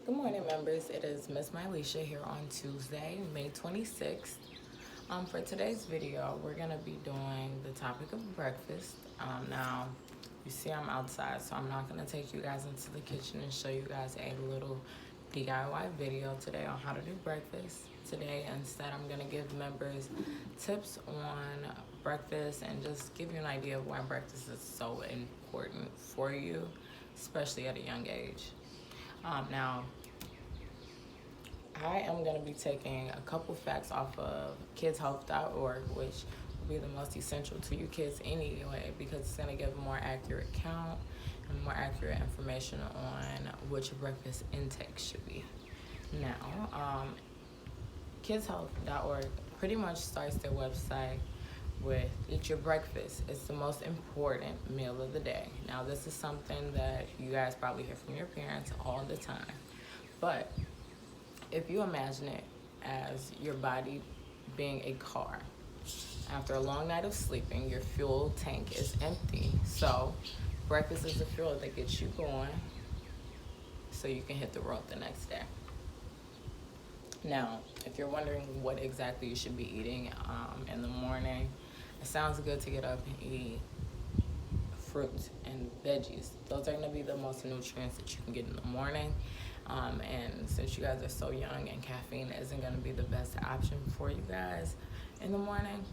Good morning, members. It is Miss Mylisha here on Tuesday, May 26th. For today's video, we're going to be doing the topic of breakfast. Now, you see I'm outside, so I'm not going to take you guys into the kitchen and show you guys a little DIY video today on how to do breakfast. Today, instead, I'm going to give members tips on breakfast and just give you an idea of why breakfast is so important for you, especially at a young age. Now, I am going to be taking a couple facts off of kidshealth.org, which will be the most essential to you kids anyway, because it's going to give a more accurate count and more accurate information on what your breakfast intake should be. Now, kidshealth.org pretty much starts their website with eat your breakfast. It's the most important meal of the day. Now, this is something that you guys probably hear from your parents all the time, but if you imagine it as your body being a car, after a long night of sleeping, your fuel tank is empty. So breakfast is the fuel that gets you going so you can hit the road the next day. Now, if you're wondering what exactly you should be eating in the morning, it sounds good to get up and eat fruit and veggies. Those are going to be the most nutrients that you can get in the morning. And since you guys are so young and caffeine isn't going to be the best option for you guys in the morning,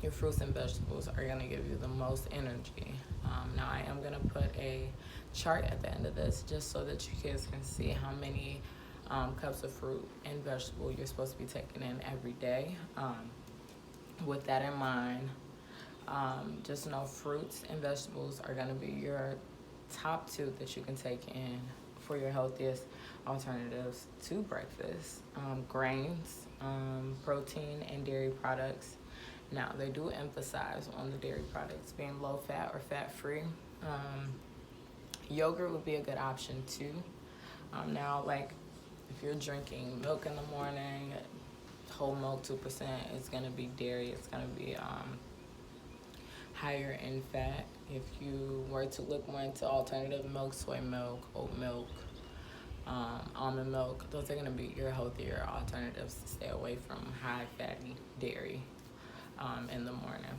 your fruits and vegetables are going to give you the most energy. Now, I am going to put a chart at the end of this just so that you kids can see how many cups of fruit and vegetable you're supposed to be taking in every day. With that in mind, just know fruits and vegetables are going to be your top two that you can take in for your healthiest alternatives to breakfast. Grains, protein, and dairy products. Now, they do emphasize on the dairy products being low fat or fat free. Yogurt would be a good option too. Now, like if you're drinking milk in the morning, whole milk 2%, it's going to be dairy. It's going to be higher in fat. If you were to look more into alternative milk, soy milk, oat milk, almond milk, those are going to be your healthier alternatives to stay away from high fatty dairy in the morning.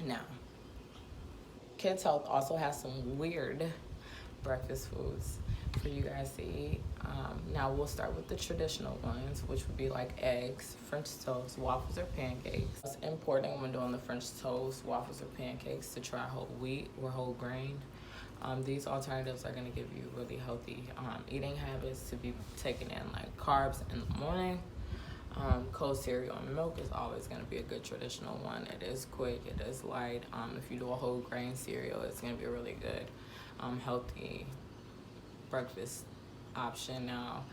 Now, Kids Health also has some weird breakfast foods for you guys to eat. Now we'll start with the traditional ones, which would be like eggs, French toast, waffles, or pancakes. It's important when doing the French toast, waffles, or pancakes to try whole wheat or whole grain. These alternatives are going to give you really healthy eating habits to be taken in, like carbs in the morning. Cold cereal and milk is always going to be a good traditional one. It is quick, it is light. If you do a whole grain cereal, it's going to be a really good healthy breakfast option. Now,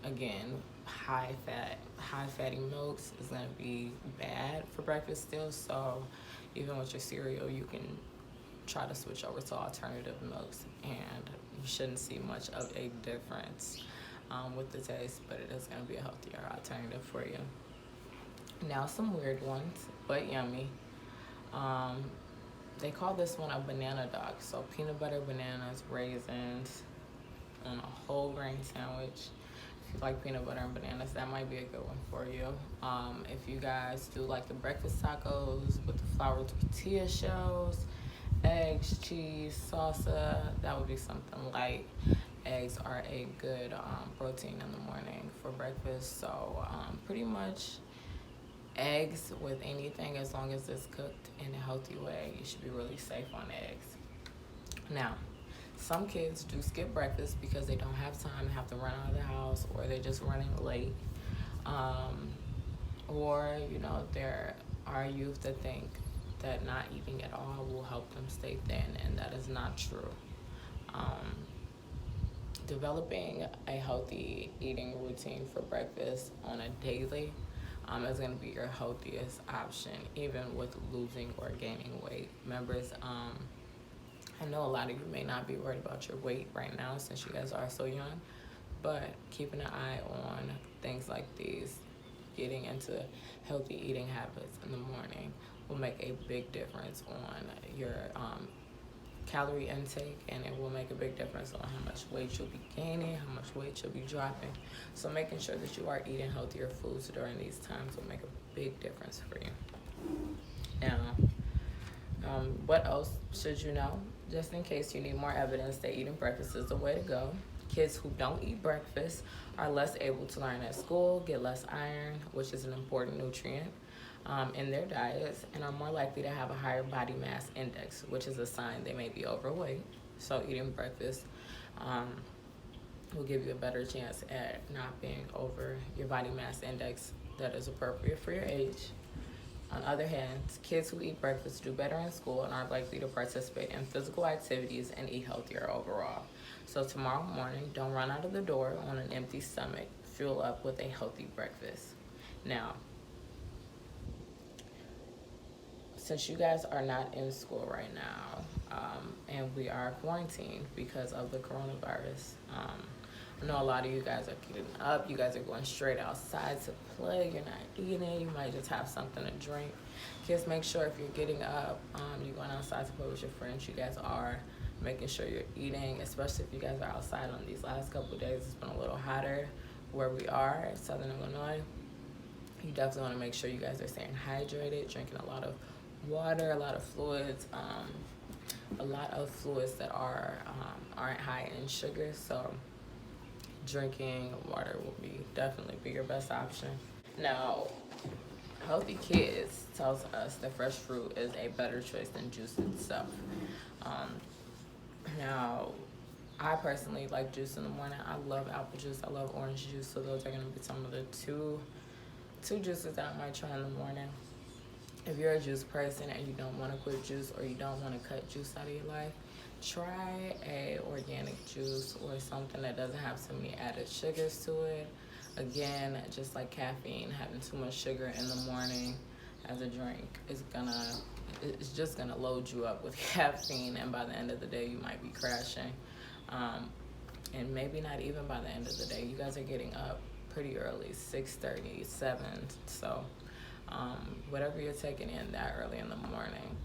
again, high fatty milks is going to be bad for breakfast still, so even with your cereal, you can try to switch over to alternative milks, and you shouldn't see much of a difference with the taste, but it is going to be a healthier alternative for you. Now, some weird ones, but yummy. They call this one a banana dog. So peanut butter, bananas, raisins on a whole grain sandwich. If you like peanut butter and bananas, that might be a good one for you. If you guys do like the breakfast tacos with the flour tortilla shells, eggs, cheese, salsa, that would be something light. Eggs are a good protein in the morning for breakfast. So pretty much eggs with anything, as long as it's cooked in a healthy way, you should be really safe on eggs. Now, some kids do skip breakfast because they don't have time, have to run out of the house, or they're just running late. Or, there are youth that think that not eating at all will help them stay thin, and that is not true. Developing a healthy eating routine for breakfast on a daily is going to be your healthiest option, even with losing or gaining weight. Members, I know a lot of you may not be worried about your weight right now since you guys are so young, but keeping an eye on things like these, getting into healthy eating habits in the morning, will make a big difference on your calorie intake, and it will make a big difference on how much weight you'll be gaining, how much weight you'll be dropping. So making sure that you are eating healthier foods during these times will make a big difference for you. Now, what else should you know? Just in case you need more evidence that eating breakfast is the way to go. Kids who don't eat breakfast are less able to learn at school, get less iron, which is an important nutrient in their diets, and are more likely to have a higher body mass index, which is a sign they may be overweight. So eating breakfast will give you a better chance at not being over your body mass index that is appropriate for your age. On the other hand, kids who eat breakfast do better in school and are likely to participate in physical activities and eat healthier overall. So tomorrow morning, don't run out of the door on an empty stomach. Fuel up with a healthy breakfast. Now, since you guys are not in school right now, and we are quarantined because of the coronavirus, I know a lot of you guys are getting up. You guys are going straight outside to play. You're not eating. You might just have something to drink. Kids, make sure if you're getting up, you're going outside to play with your friends, you guys are making sure you're eating, especially if you guys are outside on these last couple of days. It's been a little hotter where we are in Southern Illinois. You definitely want to make sure you guys are staying hydrated, drinking a lot of water, a lot of fluids, that aren't high in sugar. So drinking water will definitely be your best option. Now, Healthy Kids tells us that fresh fruit is a better choice than juice itself. Now, I personally like juice in the morning. I love apple juice. I love orange juice. So those are going to be some of the two juices that I might try in the morning. If you're a juice person and you don't want to quit juice, or you don't want to cut juice out of your life, try a organic juice or something that doesn't have so many added sugars to it. Again, just like caffeine, having too much sugar in the morning as a drink it's just gonna load you up with caffeine, and by the end of the day you might be crashing. And maybe not even by the end of the day. You guys are getting up pretty early, 6:30, 7. So whatever you're taking in that early in the morning,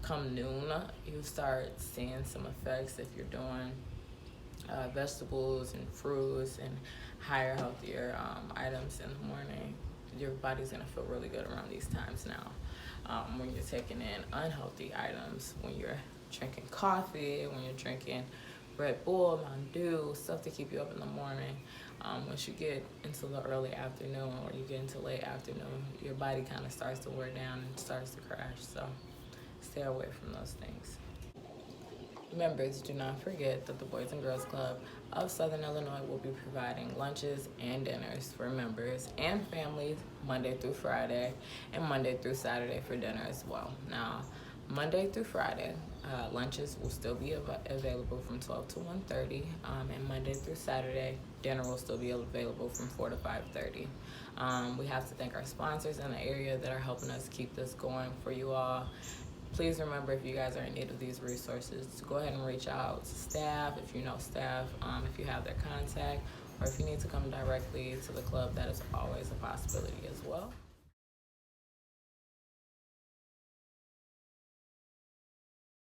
come noon, you start seeing some effects if you're doing vegetables and fruits and higher, healthier items in the morning. Your body's gonna feel really good around these times now. When you're taking in unhealthy items, when you're drinking coffee, when you're drinking Red Bull, Mountain Dew, stuff to keep you up in the morning. Once you get into the early afternoon or you get into late afternoon, your body kind of starts to wear down and starts to crash. So stay away from those things. Members, do not forget that the Boys and Girls Club of Southern Illinois will be providing lunches and dinners for members and families Monday through Friday, and Monday through Saturday for dinner as well. Now, Monday through Friday, lunches will still be available from 12 to 1:30, and Monday through Saturday, dinner will still be available from 4 to 5:30. We have to thank our sponsors in the area that are helping us keep this going for you all. Please remember, if you guys are in need of these resources, to go ahead and reach out to staff, if you know staff, if you have their contact, or if you need to come directly to the club, that is always a possibility as well.